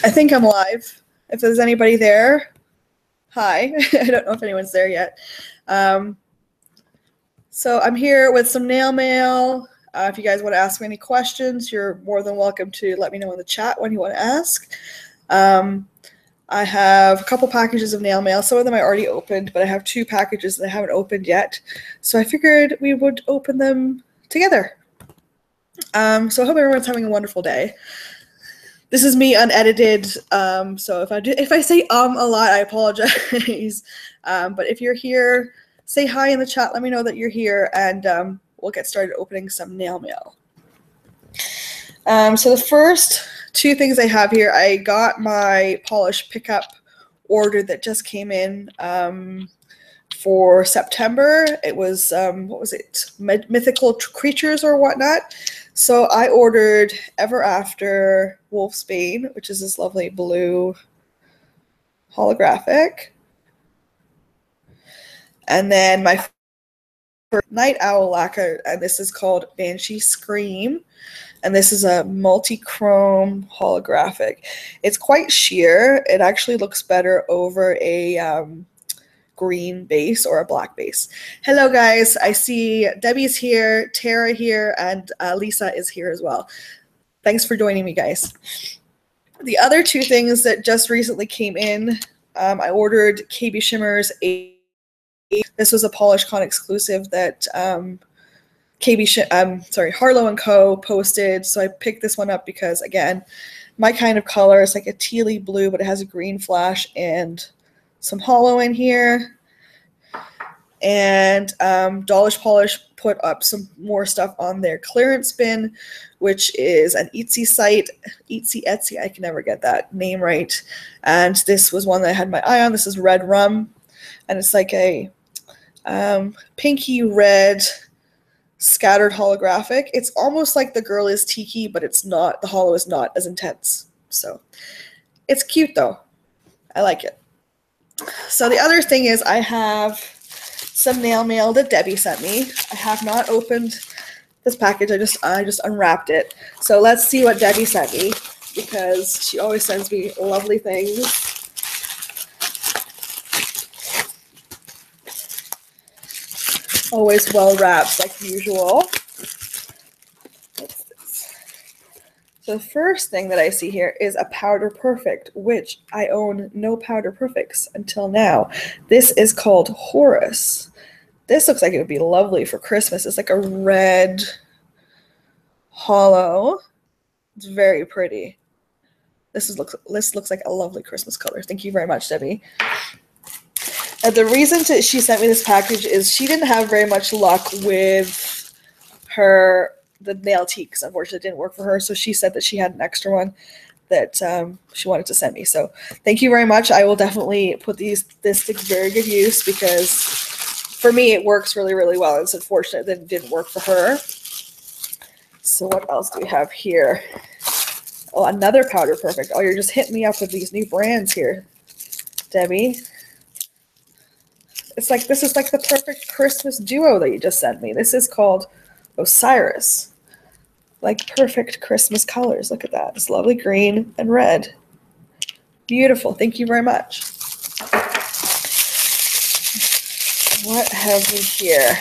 I think I'm live. If there's anybody there, hi. I don't know if anyone's there yet. So I'm here with some nail mail. If you guys want to ask me any questions, you're more than welcome to let me know in the chat when you want to ask. I have a couple packages of nail mail. Some of them I already opened, but I have 2 packages that I haven't opened yet. So I figured we would open them together. So I hope everyone's having a wonderful day. This is me unedited, so if I say a lot, I apologize. But if you're here, say hi in the chat. Let me know that you're here, and we'll get started opening some nail mail. So the first 2 things I have here, I got my polish pickup order that just came in for September. It was, what was it, mythical creatures or whatnot. So I ordered Ever After Wolfsbane, which is this lovely blue holographic. And then my first Night Owl lacquer, and this is called Banshee Scream. And this is a multi-chrome holographic. It's quite sheer. It actually looks better over a green base or a black base. Hello guys, I see Debbie's here, Tara here, and Lisa is here as well. Thanks for joining me, guys. The other 2 things that just recently came in, I ordered KB Shimmers 8. This was a PolishCon exclusive that Harlow & Co. posted, so I picked this one up because, again, my kind of color is like a tealy blue, but it has a green flash and some hollow in here. And Dawlish Polish put up some more stuff on their clearance bin, which is an Etsy site. Etsy, I can never get that name right. And this was one that I had my eye on. This is Red Rum, and it's like a pinky red scattered holographic. It's almost like the girl is tiki, but it's not. The hollow is not as intense. So it's cute though. I like it. So the other thing is I have some nail mail that Debbie sent me. I have not opened this package. I just unwrapped it. So let's see what Debbie sent me, because she always sends me lovely things. Always well wrapped like usual. What's this? So the first thing that I see here is a Powder Perfect, which I own no Powder Perfects until now. This is called Horus. This looks like it would be lovely for Christmas. It's like a red hollow. It's very pretty. This looks like a lovely Christmas color. Thank you very much, Debbie. And the reason she sent me this package is she didn't have very much luck with the nail teaks. Unfortunately, it didn't work for her. So she said that she had an extra one that she wanted to send me. So thank you very much. I will definitely put this to very good use, because for me it works really, really well. It's unfortunate that it didn't work for her. So what else do we have here? Oh, another Powder Perfect. Oh, you're just hitting me up with these new brands here, Debbie. This is like the perfect Christmas duo that you just sent me. This is called Osiris. Like perfect Christmas colors. Look at that. It's lovely green and red. Beautiful. Thank you very much. What have we here?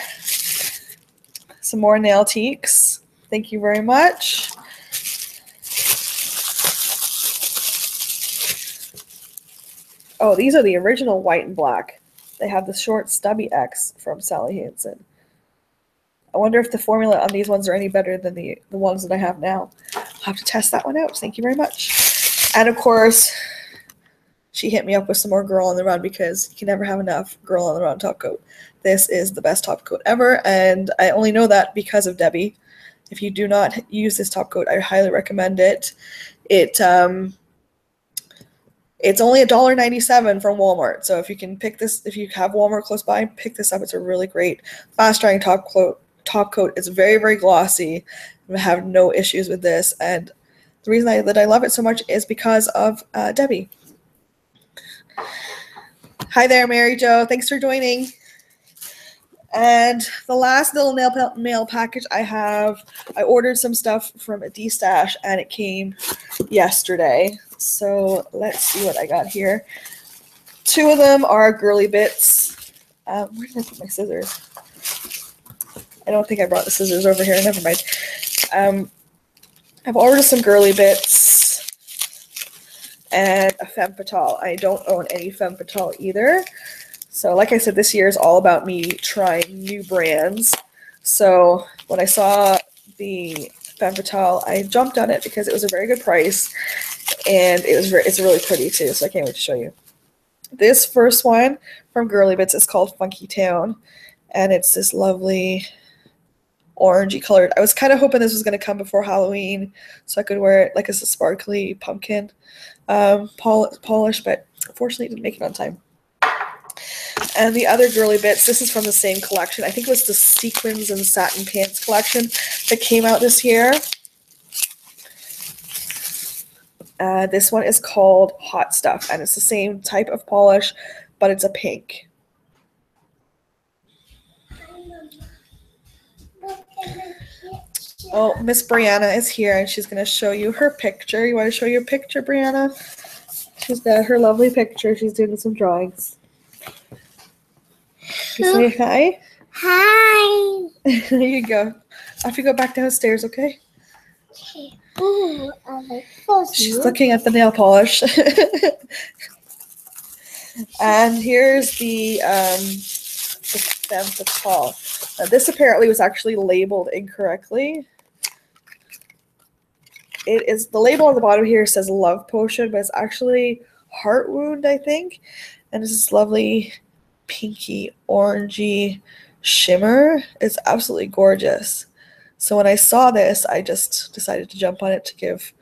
Some more nail teaks. Thank you very much. Oh, these are the original white and black. They have the short stubby X from Sally Hansen. I wonder if the formula on these ones are any better than the ones that I have now. I'll have to test that one out. Thank you very much. And of course, she hit me up with some more Girl on the Run, because you can never have enough Girl on the Run top coat. This is the best top coat ever, and I only know that because of Debbie. If you do not use this top coat, I highly recommend it. It's only $1.97 from Walmart. So if you can pick this, if you have Walmart close by, pick this up. It's a really great fast-drying top coat. It's very, very glossy. I have no issues with this. And the reason that I love it so much is because of Debbie. Hi there, Mary Jo. Thanks for joining. And the last little mail package I ordered some stuff from a D-Stash and it came yesterday. So let's see what I got here. 2 of them are girly bits. Where did I put my scissors? I don't think I brought the scissors over here. Never mind. I've ordered some girly bits and a femme fatale. I don't own any femme fatale either. So like I said, this year is all about me trying new brands. So when I saw the femme fatale, I jumped on it because it was a very good price, and it's really pretty too. So I can't wait to show you. This first one from Girly Bits is called Funky Town, and it's this lovely orangey colored. I was kind of hoping this was going to come before Halloween so I could wear it like as a sparkly pumpkin polish, but unfortunately it didn't make it on time. And the other Girly Bits, this is from the same collection. I think it was the Sequins and Satin Pants collection that came out this year. This one is called Hot Stuff, and it's the same type of polish, but it's a pink. Oh, Miss Brianna is here, and she's going to show you her picture. You want to show your picture, Brianna? She's got her lovely picture. She's doing some drawings. You say hi? Hi. There you go. Off you go back downstairs, okay? Okay. Ooh, I like those. She's looking at the nail polish. And here's the femme fatale. Now, this apparently was actually labeled incorrectly. It is, the label on the bottom here says Love Potion, but it's actually Heart Wound, I think. And it's this lovely pinky orangey shimmer. It's absolutely gorgeous. So when I saw this, I just decided to jump on it to give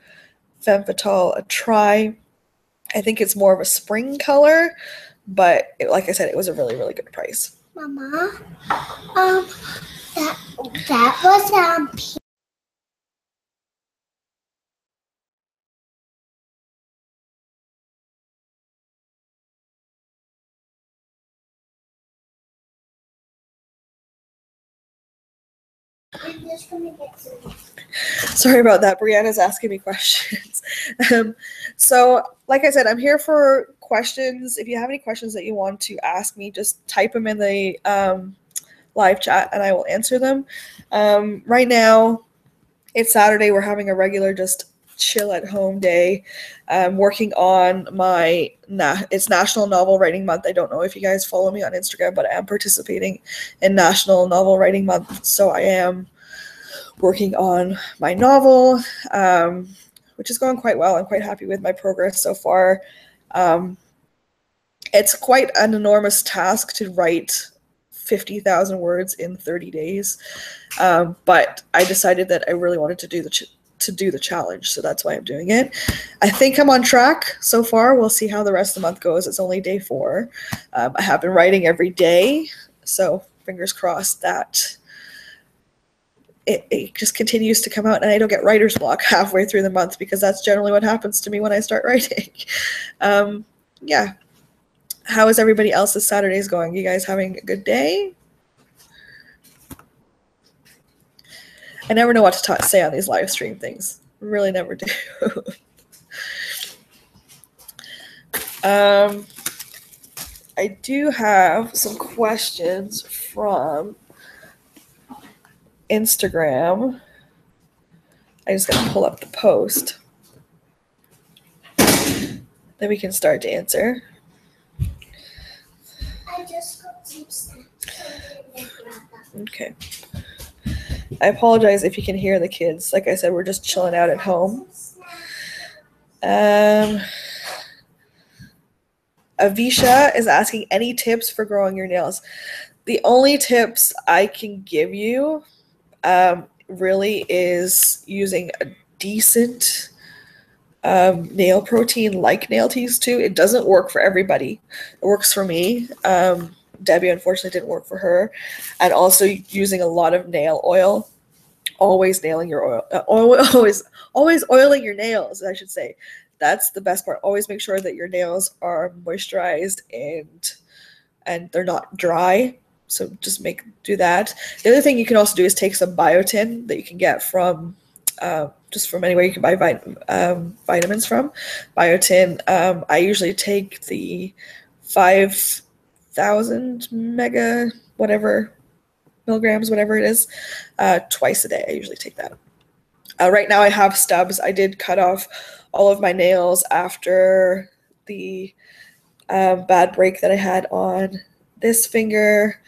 femme fatale a try. I think it's more of a spring color, but like I said, it was a really, really good price. Mama, that was I'm just gonna get some. Sorry about that. Brianna's asking me questions. So, like I said, I'm here for questions. If you have any questions that you want to ask me, just type them in the live chat and I will answer them. Right now, it's Saturday. We're having a regular just chill at home day. I'm working on my, it's National Novel Writing Month. I don't know if you guys follow me on Instagram, but I am participating in National Novel Writing Month. So I am working on my novel, which is going quite well. I'm quite happy with my progress so far. It's quite an enormous task to write 50,000 words in 30 days. But I decided that I really wanted to do the challenge, so that's why I'm doing it. I think I'm on track so far. We'll see how the rest of the month goes. It's only day 4. I have been writing every day, so fingers crossed that it just continues to come out and I don't get writer's block halfway through the month, because that's generally what happens to me when I start writing. Yeah. How is everybody else's Saturdays going? You guys having a good day? I never know what to say on these live stream things. Really never do. I do have some questions from Instagram. I just gotta pull up the post. Then we can start to answer. I just got some snacks. Okay. I apologize if you can hear the kids. Like I said, we're just chilling out at home. Avisha is asking, any tips for growing your nails? The only tips I can give you really is using a decent nail protein like nail teas too. It doesn't work for everybody. It works for me. Debbie unfortunately didn't work for her. And also using a lot of nail oil. Always nailing your oil. Always oiling your nails, I should say. That's the best part. Always make sure that your nails are moisturized and they're not dry. So just do that. The other thing you can also do is take some biotin that you can get from just from anywhere you can buy vitamins from. Biotin. I usually take the 5,000 mega milligrams, whatever it is, twice a day. I usually take that. Right now I have stubs. I did cut off all of my nails after the bad break that I had on this finger,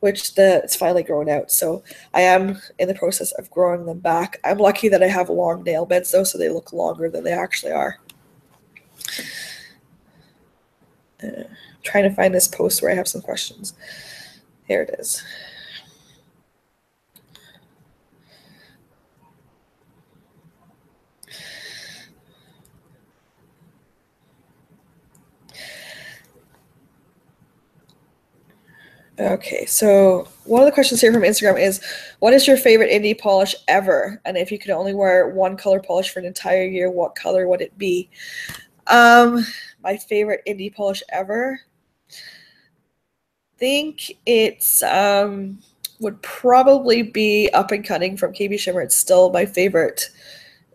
which it's finally grown out. So I am in the process of growing them back. I'm lucky that I have long nail beds though, so they look longer than they actually are. Trying to find this post where I have some questions. Here it is. Okay, so one of the questions here from Instagram is, what is your favorite indie polish ever? And if you could only wear one color polish for an entire year, what color would it be? My favorite indie polish ever? Think it's would probably be Up and Cutting from KB Shimmer. It's still my favorite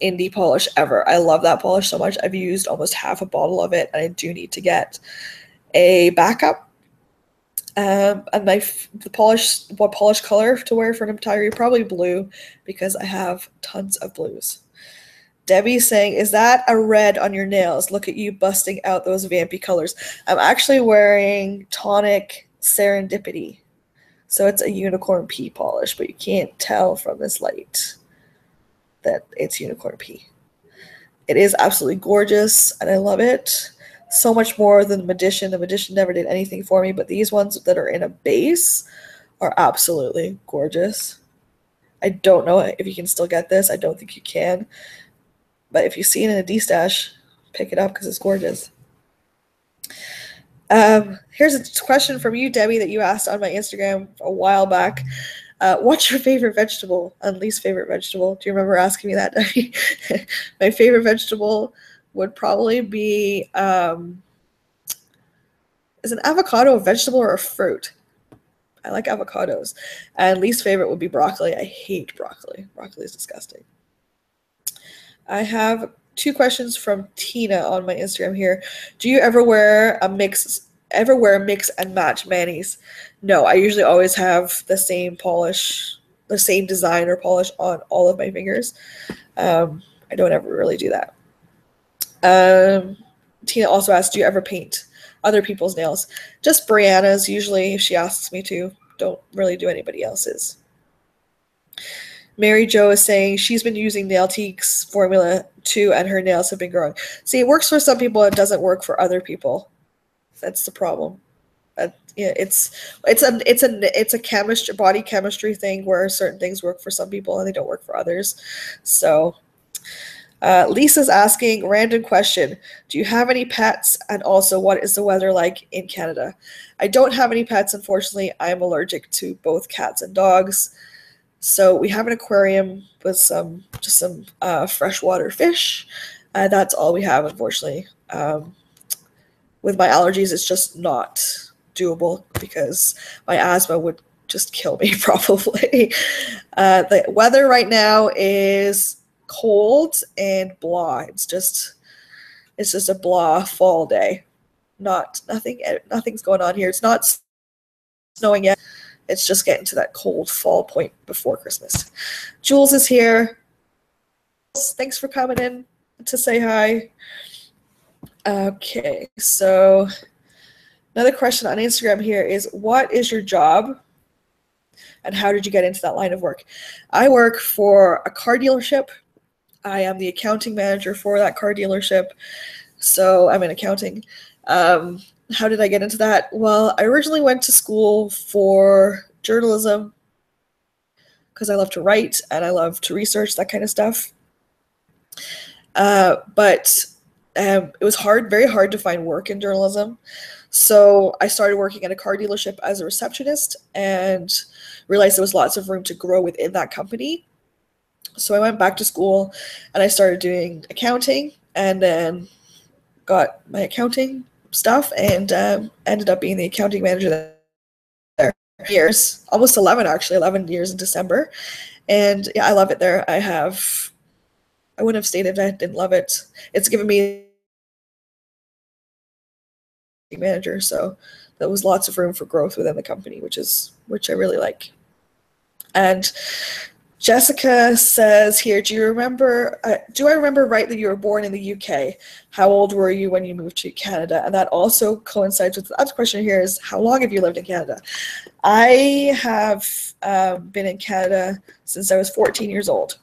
indie polish ever. I love that polish so much. I've used almost half a bottle of it, and I do need to get a backup. And what polish color to wear for an entire year? Probably blue, because I have tons of blues. Debbie's saying, is that a red on your nails? Look at you busting out those vampy colors. I'm actually wearing Tonic Serendipity. So it's a unicorn pea polish, but you can't tell from this light that it's unicorn pea. It is absolutely gorgeous, and I love it. So much more than the Magician. The Magician never did anything for me, but these ones that are in a base are absolutely gorgeous. I don't know if you can still get this. I don't think you can. But if you see it in a D-stash, pick it up because it's gorgeous. Here's a question from you, Debbie, that you asked on my Instagram a while back. What's your favorite vegetable and least favorite vegetable? Do you remember asking me that, Debbie? My favorite vegetable would probably be, is an avocado a vegetable or a fruit? I like avocados. And least favorite would be broccoli. I hate broccoli. Broccoli is disgusting. I have 2 questions from Tina on my Instagram here. Do you ever wear mix and match manis? No, I usually always have the same polish, the same design or polish on all of my fingers. I don't ever really do that. Tina also asked, do you ever paint other people's nails? Just Brianna's usually, if she asks me to. Don't really do anybody else's. Mary Jo is saying she's been using Nailtique's formula too, and her nails have been growing. See, it works for some people, it doesn't work for other people. That's the problem. It's a body chemistry thing where certain things work for some people and they don't work for others. So Lisa's asking, random question, do you have any pets? And also, what is the weather like in Canada? I don't have any pets, unfortunately. I'm allergic to both cats and dogs. So we have an aquarium with some freshwater fish. That's all we have, unfortunately. With my allergies, it's just not doable because my asthma would just kill me probably. The weather right now is cold and blah. It's just a blah fall day. Nothing's going on here. It's not snowing yet. It's just getting to that cold fall point before Christmas. Jules is here. Thanks for coming in to say hi. Okay, so another question on Instagram here is, what is your job and how did you get into that line of work? I work for a car dealership. I am the accounting manager for that car dealership, so I'm in accounting. How did I get into that? Well, I originally went to school for journalism because I love to write and I love to research, that kind of stuff. But it was very hard to find work in journalism. So I started working at a car dealership as a receptionist and realized there was lots of room to grow within that company. So I went back to school and I started doing accounting and then got my accounting stuff and ended up being the accounting manager there. years, almost 11 actually, 11 years in December. And yeah, I love it there. I wouldn't have stayed if I didn't love it. It's given me a manager, so there was lots of room for growth within the company, which I really like. And Jessica says here, do I remember right that you were born in the UK? How old were you when you moved to Canada? And that also coincides with the other question here is, how long have you lived in Canada? I have been in Canada since I was 14 years old.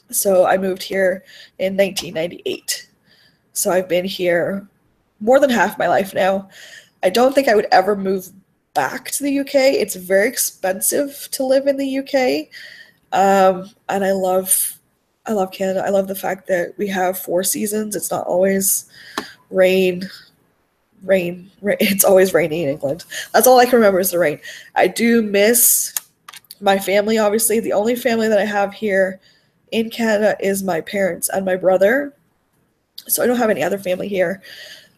So I moved here in 1998. So I've been here more than half my life now. I don't think I would ever move back to the UK. It's very expensive to live in the UK. And I love Canada. I love the fact that we have 4 seasons. It's not always rain. It's always rainy in England. That's all I can remember is the rain. I do miss my family, obviously. The only family that I have here in Canada is my parents and my brother. So I don't have any other family here.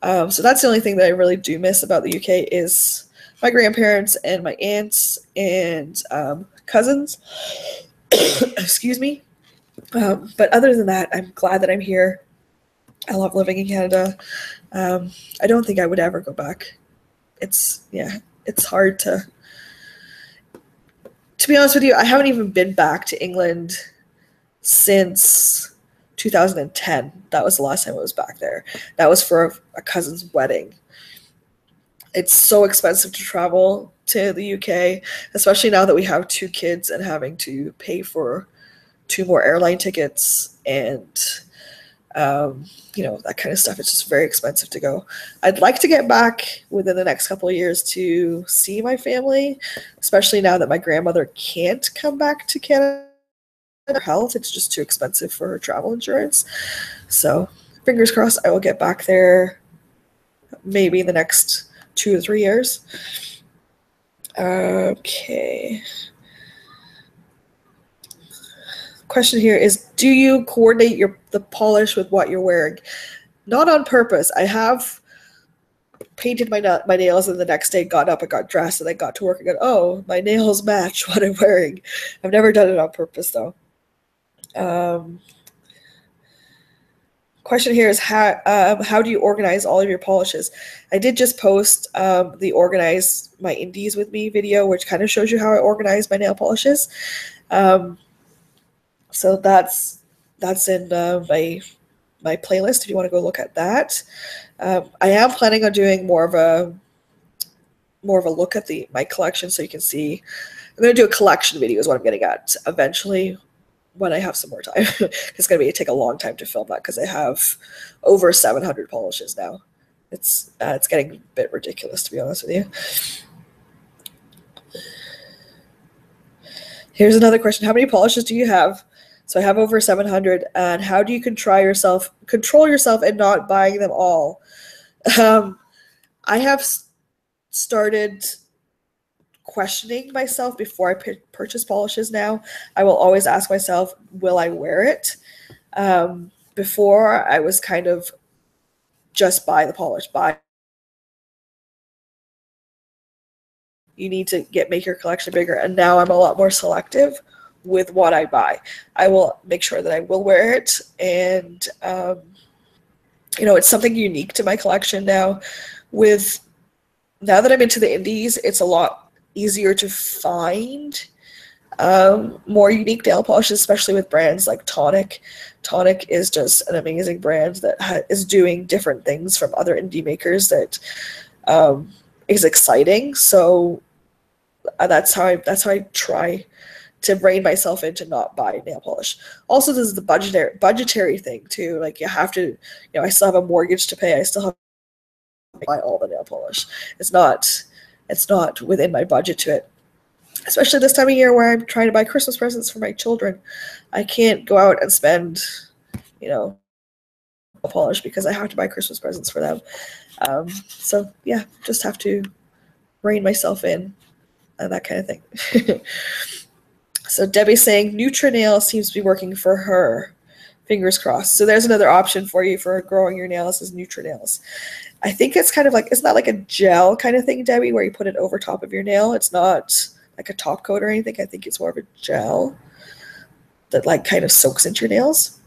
So that's the only thing that I really do miss about the UK is my grandparents and my aunts and cousins. Excuse me. But other than that, I'm glad that I'm here. I love living in Canada. I don't think I would ever go back. It's hard to be honest with you. I haven't even been back to England since 2010. That was the last time I was back there. That was for a cousin's wedding. It's so expensive to travel to the UK, especially now that we have 2 kids and having to pay for 2 more airline tickets and that kind of stuff. It's just very expensive to go. I'd like to get back within the next couple of years to see my family, especially now that my grandmother can't come back to Canada. Her health, it's just too expensive for her travel insurance. So fingers crossed I will get back there maybe in the next 2 or 3 years. Okay. Question here is, do you coordinate the polish with what you're wearing? Not on purpose. I have painted my nails and the next day got up and got dressed and I got to work and go, oh, my nails match what I'm wearing. I've never done it on purpose though. Question here is, how do you organize all of your polishes? I did just post the Organize My Indies With Me video, which kind of shows you how I organize my nail polishes. So that's in my playlist if you want to go look at that. I am planning on doing more of a look at my collection so you can see. I'm going to do a collection video is what I'm getting at eventually when I have some more time. It's going to take a long time to film that because I have over 700 polishes now. It's getting a bit ridiculous, to be honest with you. Here's another question. How many polishes do you have? So I have over 700. And how do you control yourself and not buying them all? I have started questioning myself before I purchase polishes now. I will always ask myself, will I wear it? Before I was kind of just buy the polish, you need to make your collection bigger. And now I'm a lot more selective with what I buy. I will make sure that I will wear it. And, it's something unique to my collection now. Now that I'm into the indies, it's a lot easier to find more unique nail polishes, especially with brands like Tonic. Tonic is just an amazing brand that is doing different things from other indie makers that is exciting. So that's how I try to rein myself in to not buy nail polish. Also, this is the budgetary thing too. Like you have to, I still have a mortgage to pay. I still have to buy all the nail polish. It's not within my budget to it. Especially this time of year where I'm trying to buy Christmas presents for my children. I can't go out and spend, polish because I have to buy Christmas presents for them. So yeah, just have to rein myself in and that kind of thing. So Debbie's saying Nutrinail seems to be working for her. Fingers crossed. So there's another option for you for growing your nails is Nutrinails. I think it's kind of like, it's not like a gel kind of thing, Debbie, where you put it over top of your nail. It's not like a top coat or anything. I think it's more of a gel that like kind of soaks into your nails.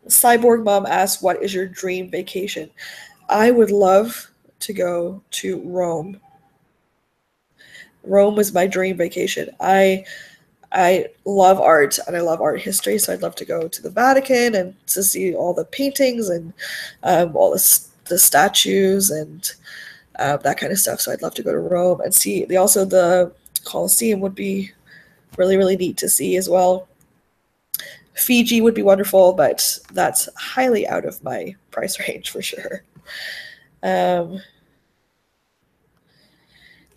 Cyborg Mom asks, what is your dream vacation? I would love to go to Rome. Rome was my dream vacation. I love art and I love art history, so I'd love to go to the Vatican and to see all the paintings and all the statues and that kind of stuff. So I'd love to go to Rome and see. Also, the Colosseum would be really, really neat to see as well. Fiji would be wonderful, but that's highly out of my price range for sure.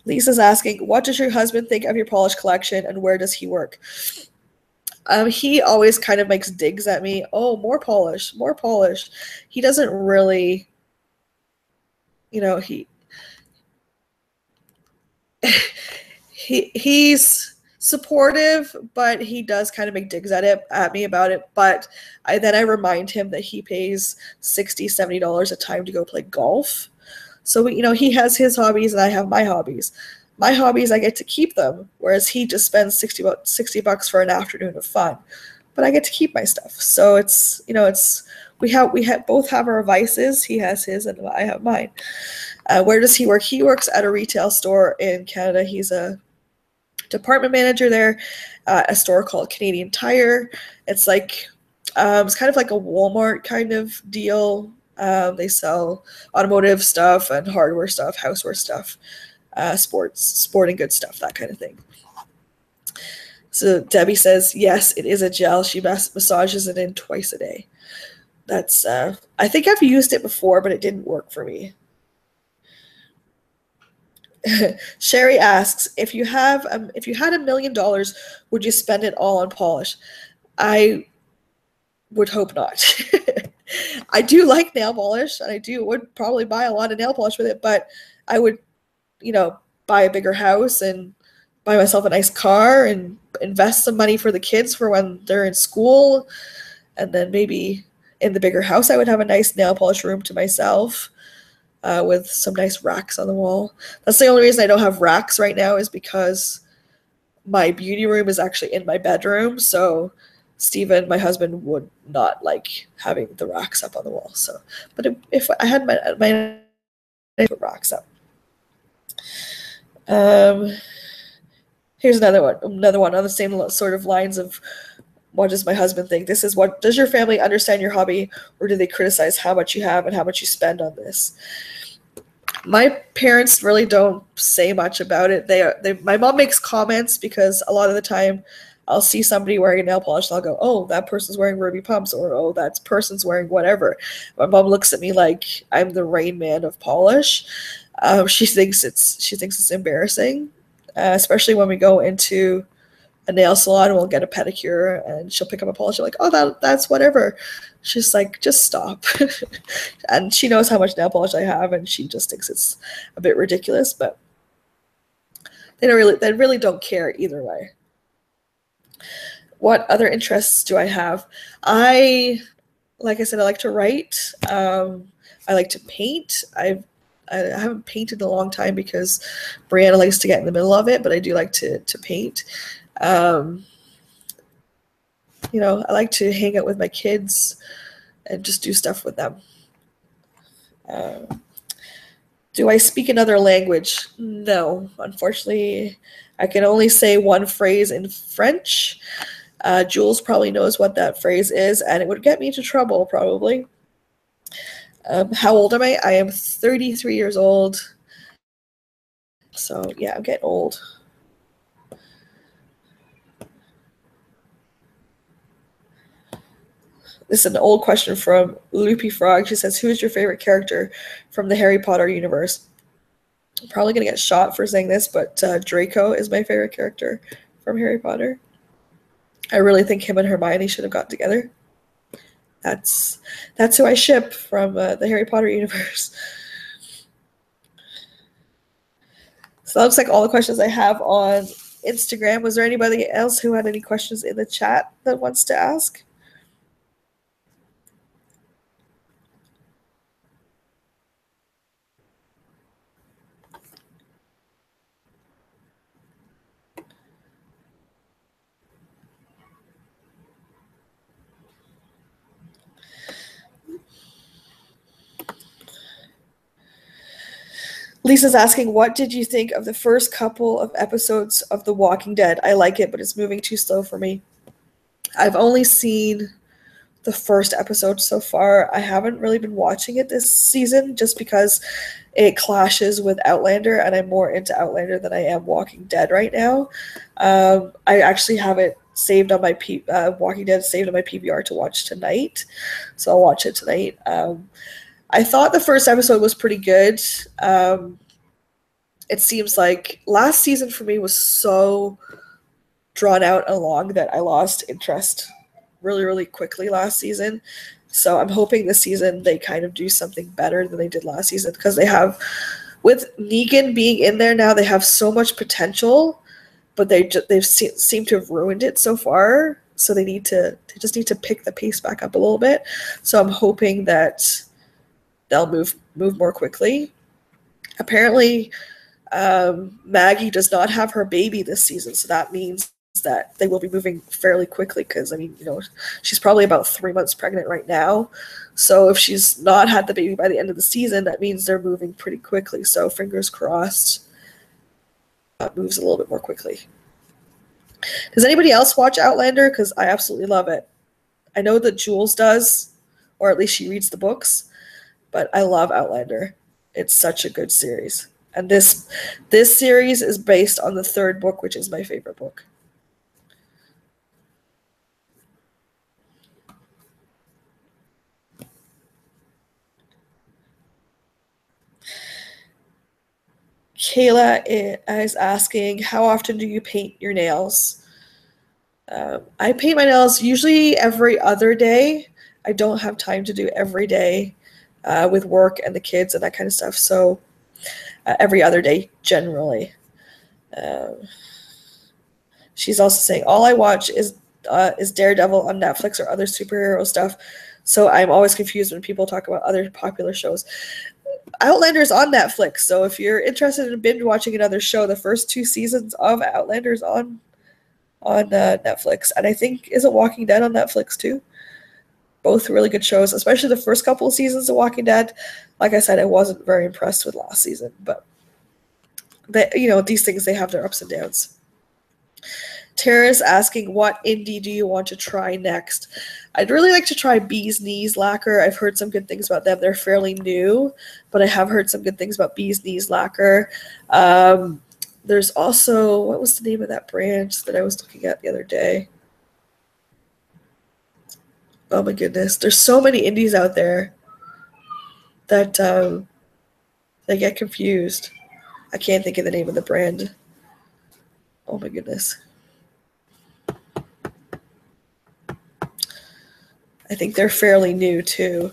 Lisa's asking, what does your husband think of your polish collection and where does he work? He always kind of makes digs at me. Oh, more polish, more polish. He doesn't really, he's supportive, but he does kind of make digs at me about it. But then I remind him that he pays $60, $70 a time to go play golf. So, he has his hobbies and I have my hobbies. My hobbies, I get to keep them, whereas he just spends $60 for an afternoon of fun. But I get to keep my stuff. So we both have our vices. He has his and I have mine. Where does he work? He works at a retail store in Canada. He's a department manager there, a store called Canadian Tire. It's like it's kind of like a Walmart kind of deal. They sell automotive stuff and hardware stuff, houseware stuff, sporting goods stuff, that kind of thing. So Debbie says, yes, it is a gel. She massages it in twice a day. That's I think I've used it before, but it didn't work for me. Sherry asks, if you had $1 million, would you spend it all on polish? I would hope not. I do like nail polish, and would probably buy a lot of nail polish with it, but I would, buy a bigger house and buy myself a nice car and invest some money for the kids for when they're in school. And then maybe in the bigger house, I would have a nice nail polish room to myself with some nice racks on the wall. That's the only reason I don't have racks right now is because my beauty room is actually in my bedroom. So Steven, my husband, would not like having the racks up on the wall. So, but if I had my racks up. Here's another one on the same sort of lines of what does my husband think? This is, what does your family understand your hobby, or do they criticize how much you have and how much you spend on this? My parents really don't say much about it. My mom makes comments because a lot of the time I'll see somebody wearing a nail polish and I'll go, oh, that person's wearing ruby pumps, or oh, that person's wearing whatever. My mom looks at me like I'm the Rain Man of polish. She thinks it's embarrassing, especially when we go into a nail salon and we'll get a pedicure and she'll pick up a polish. I'm like, oh, that's whatever. She's like, just stop. And she knows how much nail polish I have, and she just thinks it's a bit ridiculous, but they really don't care either way. What other interests do I have? Like I said, I like to write. I like to paint. I haven't painted in a long time because Brianna likes to get in the middle of it, but I do like to paint. I like to hang out with my kids and just do stuff with them. Do I speak another language? No, unfortunately, I can only say one phrase in French. Jules probably knows what that phrase is, and it would get me into trouble probably. How old am I? I am 33 years old. So yeah, I'm getting old. This is an old question from Loopy Frog. She says, who is your favorite character from the Harry Potter universe? I'm probably going to get shot for saying this, but Draco is my favorite character from Harry Potter. I really think him and Hermione should have got together. That's who I ship from the Harry Potter universe. So that looks like all the questions I have on Instagram. Was there anybody else who had any questions in the chat that wants to ask? Lisa's asking, what did you think of the first couple of episodes of The Walking Dead? I like it, but it's moving too slow for me. I've only seen the first episode so far. I haven't really been watching it this season just because it clashes with Outlander, and I'm more into Outlander than I am Walking Dead right now. I actually have it saved on my Walking Dead saved on my PVR to watch tonight, so I'll watch it tonight. I thought the first episode was pretty good. It seems like last season for me was so drawn out and long that I lost interest really, really quickly last season. So I'm hoping this season they kind of do something better than they did last season, because they have, with Negan being in there now, they have so much potential, but they've seemed to have ruined it so far. So they just need to pick the pace back up a little bit. So I'm hoping that they'll move more quickly. Apparently, Maggie does not have her baby this season, so that means that they will be moving fairly quickly, because she's probably about 3 months pregnant right now. So if she's not had the baby by the end of the season, that means they're moving pretty quickly. So fingers crossed that moves a little bit more quickly. Does anybody else watch Outlander? Because I absolutely love it. I know that Jules does, or at least she reads the books, but I love Outlander. It's such a good series. And this series is based on the third book, which is my favorite book. Kayla is asking, how often do you paint your nails? I paint my nails usually every other day. I don't have time to do every day with work and the kids and that kind of stuff. So every other day, generally. She's also saying, all I watch is Daredevil on Netflix or other superhero stuff. So I'm always confused when people talk about other popular shows. Outlander's on Netflix, so if you're interested in binge watching another show, the first 2 seasons of Outlander's on Netflix. And I think, is it Walking Dead on Netflix too? Both really good shows, especially the first couple of seasons of Walking Dead. Like I said, I wasn't very impressed with last season, but these things, they have their ups and downs. Tara's asking, what indie do you want to try next? I'd really like to try Bee's Knees Lacquer. I've heard some good things about them. They're fairly new, but I have heard some good things about Bee's Knees Lacquer. There's also, what was the name of that brand that I was looking at the other day? Oh my goodness. There's so many indies out there that they get confused. I can't think of the name of the brand. Oh my goodness. I think they're fairly new too.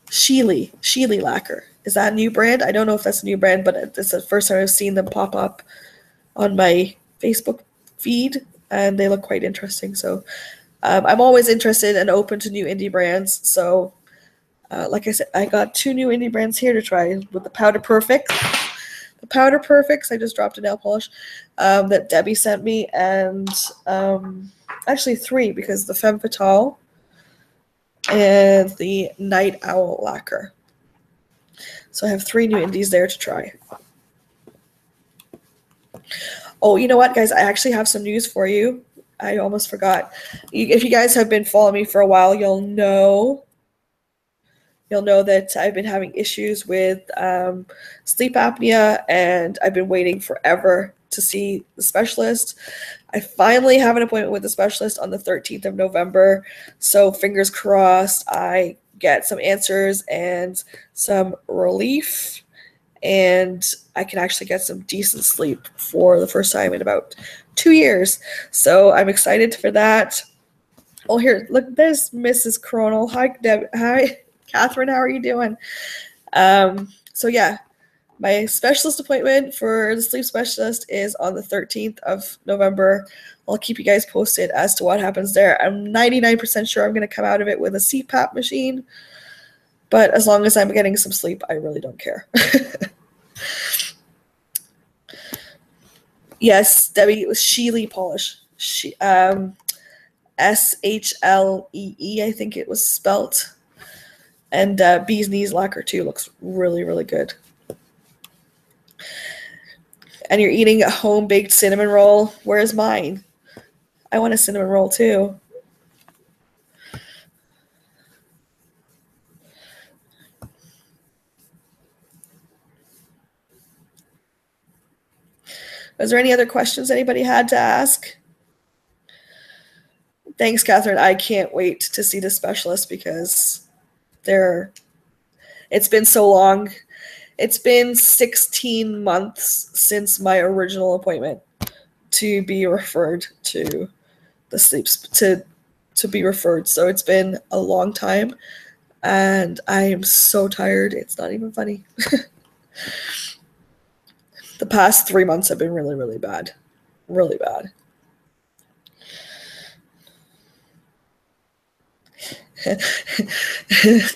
Sheely Lacquer. Is that a new brand? I don't know if that's a new brand, but it's the first time I've seen them pop up on my Facebook feed, and they look quite interesting. So I'm always interested and open to new indie brands. So like I said, I got 2 new indie brands here to try with the Powder Perfects. The Powder Perfects, I just dropped a nail polish that Debbie sent me, and actually 3, because the Femme Fatale and the Night Owl Lacquer. So I have 3 new indies there to try. Oh, you know what, guys? I actually have some news for you. I almost forgot. If you guys have been following me for a while, you'll know that I've been having issues with sleep apnea, and I've been waiting forever to see the specialist. I finally have an appointment with the specialist on the 13th of November, so fingers crossed I get some answers and some relief, and I can actually get some decent sleep for the first time in about 2 years. So I'm excited for that. Oh, here, look, there's Mrs. Cronal. Hi, Catherine, how are you doing? So yeah, My specialist appointment for the sleep specialist is on the 13th of November. I'll keep you guys posted as to what happens there. I'm 99% sure I'm going to come out of it with a CPAP machine, but as long as I'm getting some sleep, I really don't care. Yes, Debbie, it was Sheely polish. SHLEE, I think it was spelt. And Bee's Knees lacquer too looks really, really good. And you're eating a home-baked cinnamon roll. Where's mine? I want a cinnamon roll too. Was there any other questions anybody had to ask? Thanks, Catherine. I can't wait to see the specialist because it's been so long. It's been 16 months since my original appointment to be referred to the sleeps to be referred. So it's been a long time and I am so tired. It's not even funny. The past 3 months have been really, really bad. Really bad.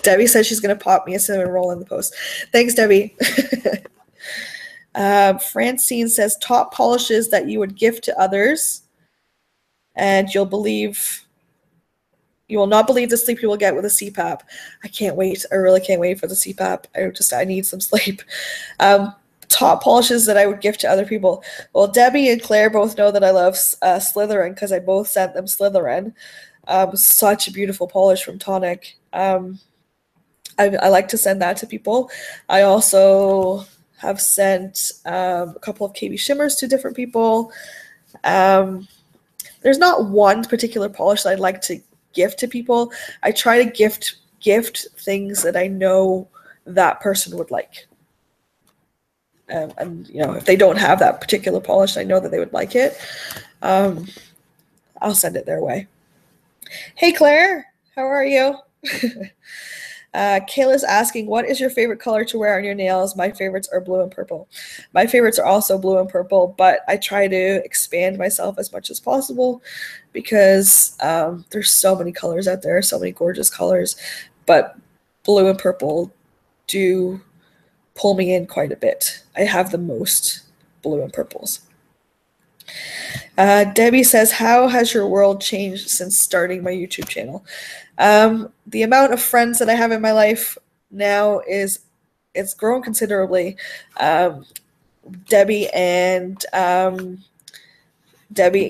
Debbie said she's going to pop me a cinnamon roll in the post. Thanks, Debbie. Francine says top polishes that you would gift to others, and you will not believe the sleep you will get with a CPAP. I can't wait. I really can't wait for the CPAP. I need some sleep. Top polishes that I would gift to other people. Well, Debbie and Claire both know that I love Slytherin because I both sent them Slytherin. Such a beautiful polish from Tonic. I like to send that to people. I also have sent a couple of KB shimmers to different people. There's not one particular polish that I'd like to gift to people. I try to gift things that I know that person would like. And you know, if they don't have that particular polish, I know that they would like it. I'll send it their way. Hey, Claire, how are you? Kayla's asking, what is your favorite color to wear on your nails? My favorites are blue and purple. My favorites are also blue and purple, but I try to expand myself as much as possible because there's so many colors out there, so many gorgeous colors, but blue and purple do pull me in quite a bit. I have the most blue and purples. Debbie says, how has your world changed since starting my YouTube channel? The amount of friends that I have in my life now it's grown considerably. Debbie and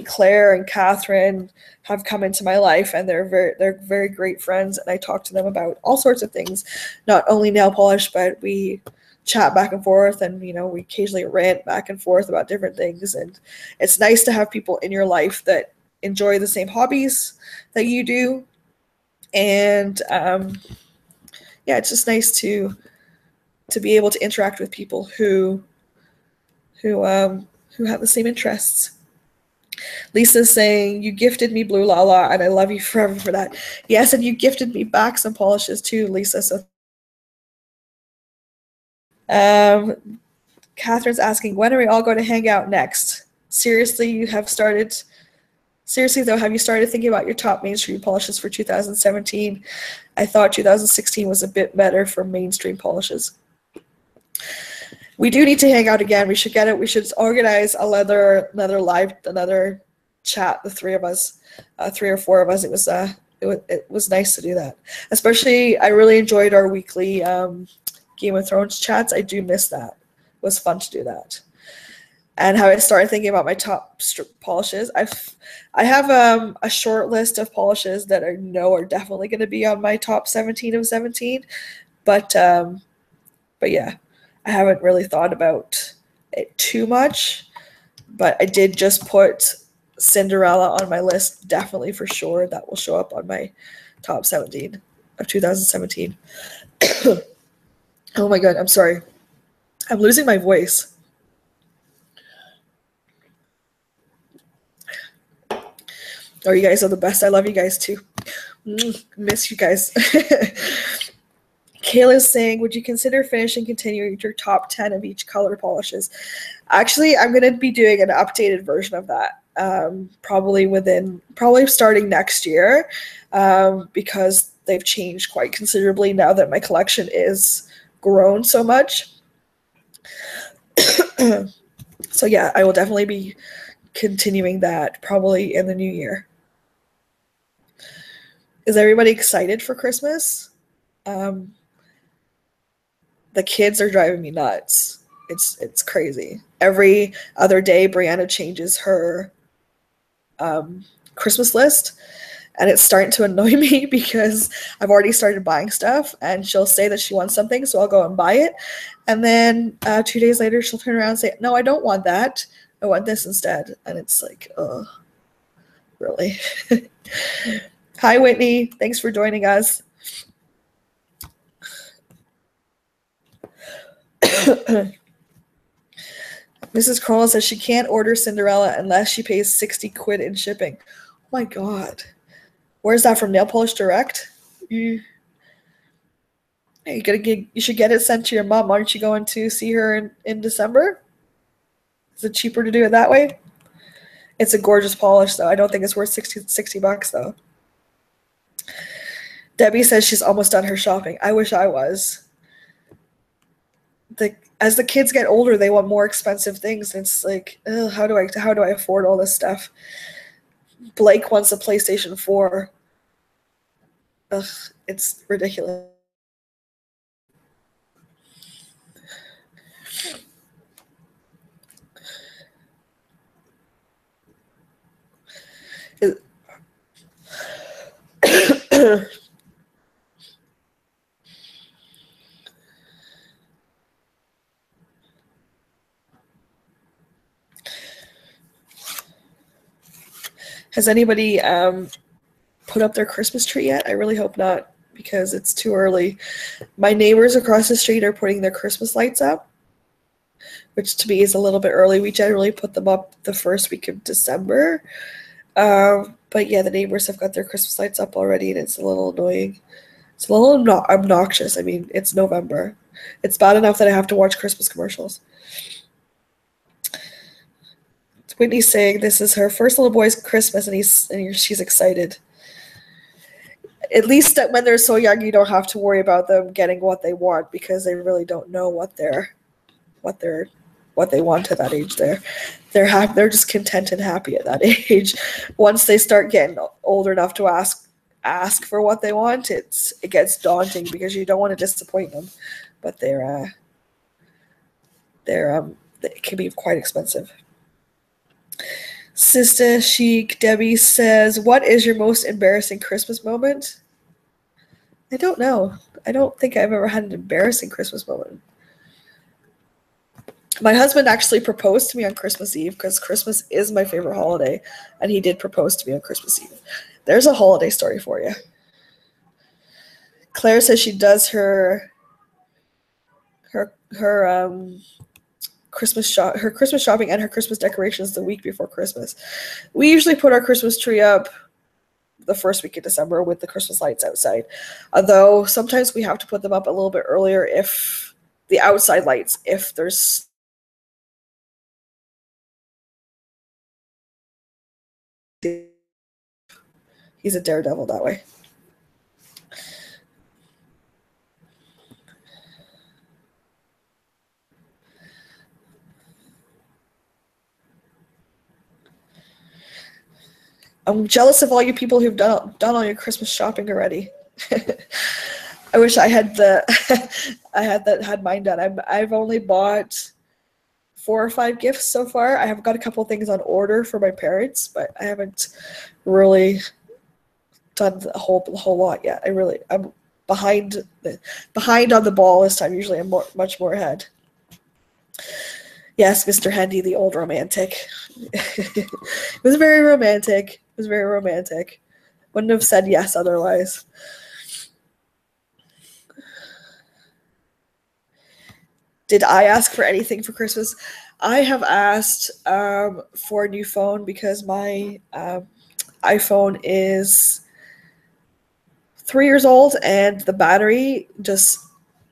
Claire and Catherine have come into my life, and they're very great friends, and I talk to them about all sorts of things, not only nail polish, but we chat back and forth, and you know, we occasionally rant back and forth about different things, and it's nice to have people in your life that enjoy the same hobbies that you do. And yeah, it's just nice to be able to interact with people who have the same interests. Lisa's saying, you gifted me Blue Lala, and I love you forever for that. Yes, and you gifted me back some polishes too, Lisa, so Catherine's asking, when are we all going to hang out next? Seriously, though, have you started thinking about your top mainstream polishes for 2017? I thought 2016 was a bit better for mainstream polishes. We do need to hang out again. We should get it. We should organize another chat, the three of us, 3 or 4 of us. It was nice to do that. Especially, I really enjoyed our weekly Game of Thrones chats. I do miss that. It was fun to do that. And how I started thinking about my top polishes. I have a short list of polishes that I know are definitely going to be on my top 17 of 17. But yeah, I haven't really thought about it too much. But I did just put Cinderella on my list, definitely for sure. That will show up on my top 17 of 2017. Oh my god, I'm sorry. I'm losing my voice. Oh, you guys are the best. I love you guys too. Miss you guys. Kayla's saying, would you consider finishing continuing your top 10 of each color polishes? Actually, I'm going to be doing an updated version of that, probably starting next year, because they've changed quite considerably now that my collection is grown so much. So yeah, I will definitely be continuing that probably in the new year. Is everybody excited for Christmas? The kids are driving me nuts. It's crazy. Every other day, Brianna changes her Christmas list, and it's starting to annoy me because I've already started buying stuff, and she'll say that she wants something, so I'll go and buy it, and then 2 days later, she'll turn around and say, no, I don't want that. I want this instead. And it's like, oh, really? Hi, Whitney. Thanks for joining us. Mrs. Kroll says she can't order Cinderella unless she pays 60 quid in shipping. Oh my God. Where's that from? Nail Polish Direct? You should get it sent to your mom. Aren't you going to see her in December? Is it cheaper to do it that way? It's a gorgeous polish, though. I don't think it's worth 60 bucks, though. Debbie says she's almost done her shopping. I wish I was. As the kids get older, they want more expensive things. It's like, ugh, how do I afford all this stuff? Blake wants a PlayStation 4. Ugh, it's ridiculous. Has anybody put up their Christmas tree yet? I really hope not, because it's too early. My neighbors across the street are putting their Christmas lights up, which to me is a little bit early. We generally put them up the first week of December. But yeah, the neighbors have got their Christmas lights up already, and it's a little annoying. It's a little obnoxious. I mean, it's November. It's bad enough that I have to watch Christmas commercials. Whitney's saying this is her first little boy's Christmas, and she's excited. At least that when they're so young, you don't have to worry about them getting what they want, because they really don't know what they want at that age. They're just content and happy at that age. Once they start getting older enough to ask for what they want, it gets daunting because you don't want to disappoint them. But it can be quite expensive. Sister Chic Debbie says, what is your most embarrassing Christmas moment? I don't know. I don't think I've ever had an embarrassing Christmas moment. My husband actually proposed to me on Christmas Eve, because Christmas is my favorite holiday, and he did propose to me on Christmas Eve. There's a holiday story for you. Claire says she does her Christmas shopping and her Christmas decorations the week before Christmas. We usually put our Christmas tree up the first week of December with the Christmas lights outside. Although sometimes we have to put them up a little bit earlier if the outside lights, if there's he's a daredevil that way. I'm jealous of all you people who've done all your Christmas shopping already. I wish I had had mine done. I've only bought 4 or 5 gifts so far. I have got a couple things on order for my parents, but I haven't really done a whole lot yet. I'm behind on the ball this time. Usually I'm much more ahead. Yes, Mr. Hendy, the old romantic. It was very romantic. It was very romantic. Wouldn't have said yes otherwise. Did I ask for anything for Christmas? I have asked for a new phone, because my iPhone is 3 years old, and the battery just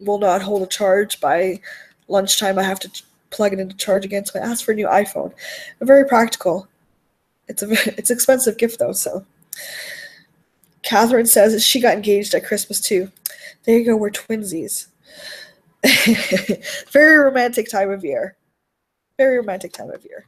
will not hold a charge by lunchtime. I have to plug it into charge again, so I asked for a new iPhone. Very practical. It's it's an expensive gift though. So Catherine says she got engaged at Christmas too. There you go. We're twinsies. Very romantic time of year. Very romantic time of year.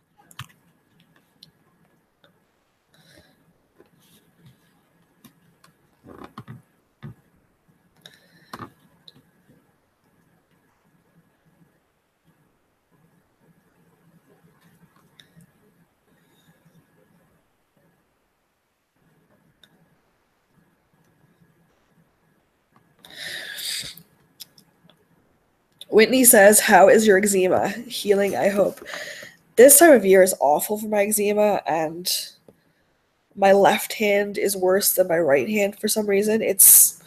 Whitney says, "How is your eczema? Healing, I hope." This time of year is awful for my eczema, and my left hand is worse than my right hand for some reason. It's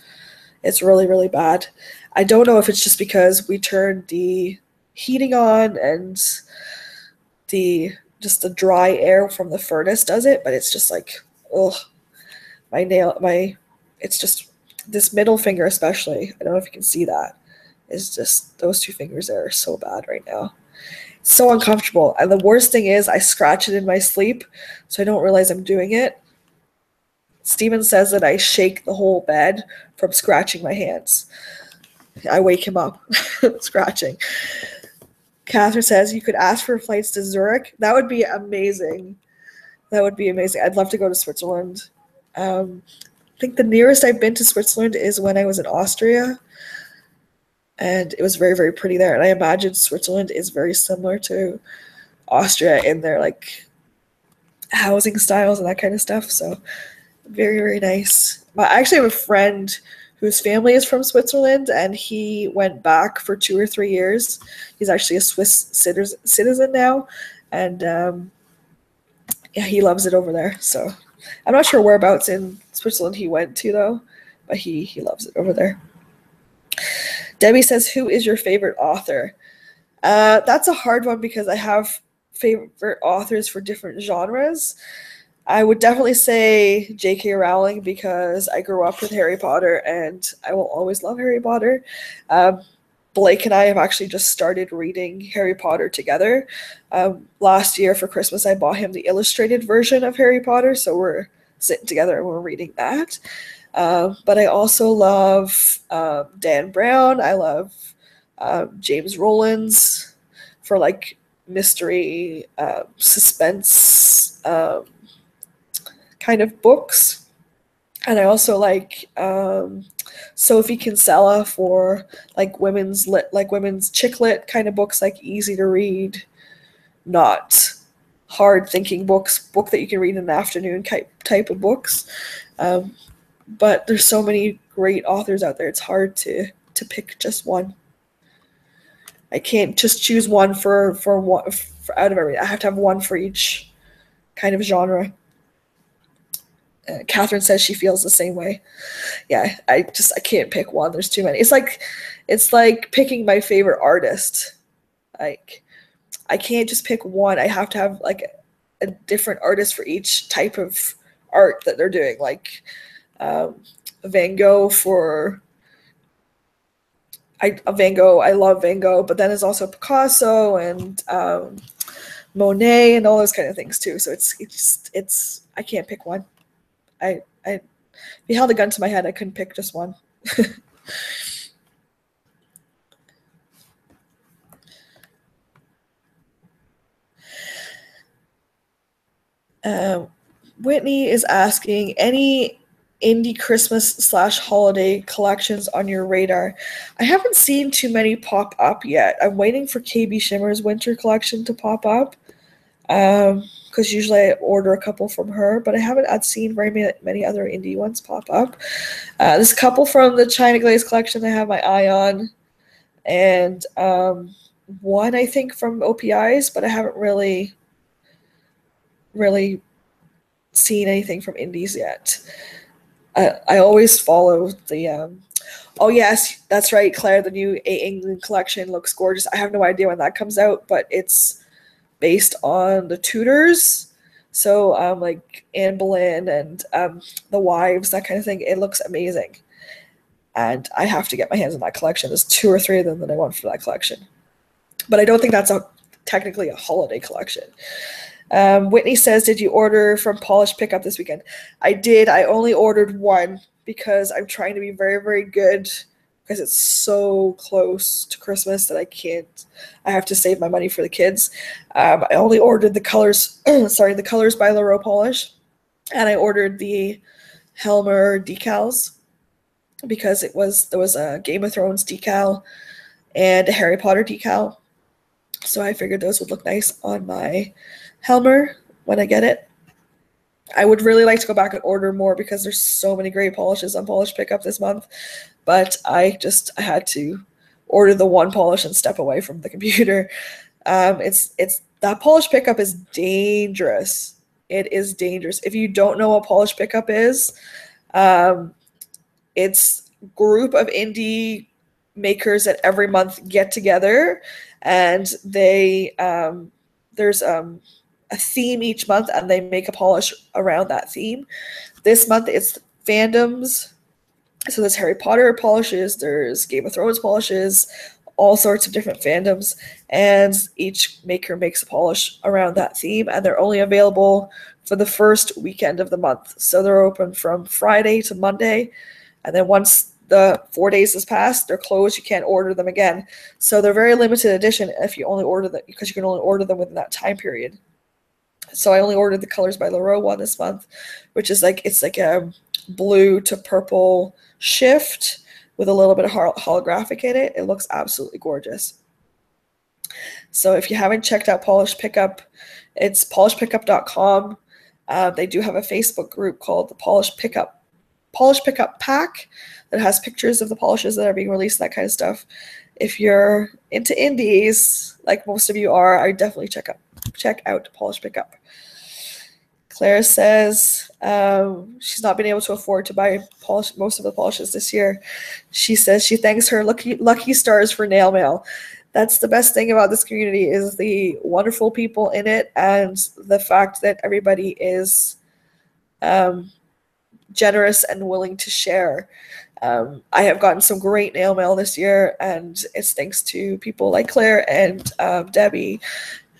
really, really bad. I don't know if it's just because we turned the heating on and the dry air from the furnace does it, but it's just like, ugh, it's just this middle finger especially. I don't know if you can see that. It's just those two fingers there are so bad right now. It's so uncomfortable. And the worst thing is I scratch it in my sleep, so I don't realize I'm doing it. Steven says that I shake the whole bed from scratching my hands. I wake him up scratching. Catherine says you could ask for flights to Zurich. That would be amazing. That would be amazing. I'd love to go to Switzerland. I think the nearest I've been to Switzerland is when I was in Austria, and it was very, very pretty there. And I imagine Switzerland is very similar to Austria in their like housing styles and that kind of stuff. So very, very nice. I actually have a friend whose family is from Switzerland, and he went back for 2 or 3 years. He's actually a Swiss citizen now, and yeah, he loves it over there. So I'm not sure whereabouts in Switzerland he went to though, but he loves it over there. Debbie says, "Who is your favorite author?" That's a hard one because I have favorite authors for different genres. I would definitely say J.K. Rowling because I grew up with Harry Potter and I will always love Harry Potter. Blake and I have actually just started reading Harry Potter together. Last year for Christmas, I bought him the illustrated version of Harry Potter, so we're sitting together and we're reading that. But I also love Dan Brown. I love James Rowlands for like mystery, suspense kind of books. And I also like Sophie Kinsella for like women's chick lit kind of books, like easy to read, not hard thinking book that you can read in an afternoon type of books. But there's so many great authors out there. It's hard to pick just one. I can't just choose one for out of everything. I have to have one for each kind of genre. Catherine says she feels the same way. Yeah, I can't pick one. There's too many. It's like picking my favorite artist. Like I can't just pick one. I have to have like a different artist for each type of art that they're doing. Like Van Gogh for Van Gogh. I love Van Gogh, but then there's also Picasso and Monet and all those kind of things too. So it's I can't pick one. If you held a gun to my head, I couldn't pick just one. Whitney is asking, any indie Christmas/holiday collections on your radar? I haven't seen too many pop up yet. I'm waiting for KB Shimmer's winter collection to pop up. Because usually I order a couple from her, but I've seen very many other indie ones pop up. There's a couple from the China Glaze collection I have my eye on, and one I think from OPIs, but I haven't really seen anything from indies yet. I always follow the oh yes, that's right, Claire, the new A England collection looks gorgeous. I have no idea when that comes out, but it's based on the Tudors, so like Anne Boleyn and the wives, that kind of thing. It looks amazing. and I have to get my hands on that collection. There's 2 or 3 of them that I want for that collection. But I don't think that's technically a holiday collection. Whitney says, did you order from Polish Pickup this weekend? I did. I only ordered one because I'm trying to be very, very good because it's so close to Christmas that I have to save my money for the kids. I only ordered the Colors, the Colors by Leroy polish, and I ordered the Helmer decals because there was a Game of Thrones decal and a Harry Potter decal. So I figured those would look nice on my Helmer when I get it. I would really like to go back and order more because there's so many great polishes on Polish Pickup this month, but I had to order the one polish and step away from the computer. It's that Polish Pickup is dangerous. It is dangerous. If you don't know what Polish Pickup is, it's a group of indie makers that every month get together, and there's a theme each month, and they make a polish around that theme. This month it's fandoms. So there's Harry Potter polishes, there's Game of Thrones polishes, all sorts of different fandoms, and each maker makes a polish around that theme, and they're only available for the first weekend of the month. So they're open from Friday to Monday, and then once the 4 days has passed, they're closed. You can't order them again. So they're very limited edition if you only order them, because you can only order them within that time period. So I only ordered the Colors by Leroy one this month, which is it's like a blue to purple shift with a little bit of holographic in it. It looks absolutely gorgeous. So if you haven't checked out Polish Pickup, it's polishpickup.com. They do have a Facebook group called the Polish Pickup Pack that has pictures of the polishes that are being released, that kind of stuff. If you're into indies, like most of you are, I definitely check out Polish Pickup. Claire says she's not been able to afford to buy most of the polishes this year. She says she thanks her lucky stars for nail mail. That's the best thing about this community, is the wonderful people in it, and the fact that everybody is generous and willing to share. I have gotten some great nail mail this year, and it's thanks to people like Claire and Debbie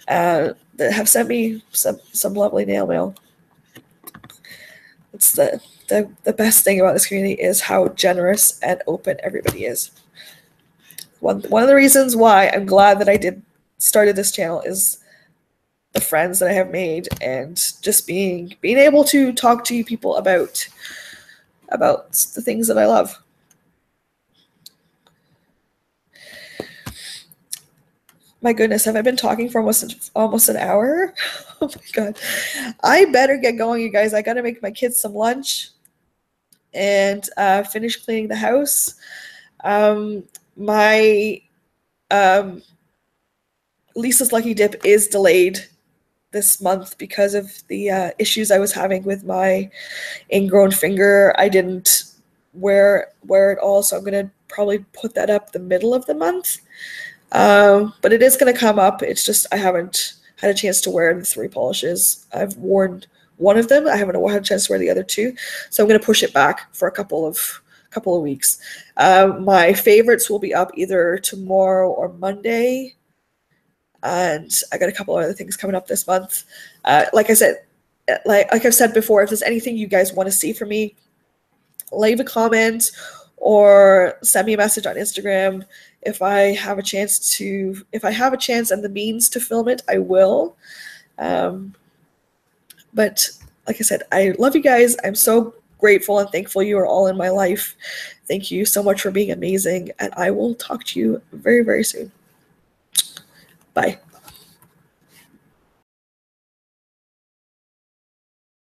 that have sent me some lovely nail mail. It's the best thing about this community is how generous and open everybody is. One of the reasons why I'm glad that I started this channel is the friends that I have made, and just being able to talk to you people about the things that I love. My goodness, have I been talking for almost an hour? Oh my God. I better get going, you guys. I got to make my kids some lunch and finish cleaning the house. My Lisa's Lucky Dip is delayed this month because of the issues I was having with my ingrown finger. I didn't wear it all, so I'm going to probably put that up the middle of the month. But it is going to come up. It's just I haven't had a chance to wear the 3 polishes. I've worn one of them. I haven't had a chance to wear the other 2. So I'm going to push it back for a couple of weeks. My favorites will be up either tomorrow or Monday. And I got a couple of other things coming up this month. Like I said, like I've said before, if there's anything you guys want to see from me, leave a comment or send me a message on Instagram. If I have a chance and the means to film it, I will. But like I said, I love you guys. I'm so grateful and thankful you are all in my life. Thank you so much for being amazing, and I will talk to you very, very soon. Bye.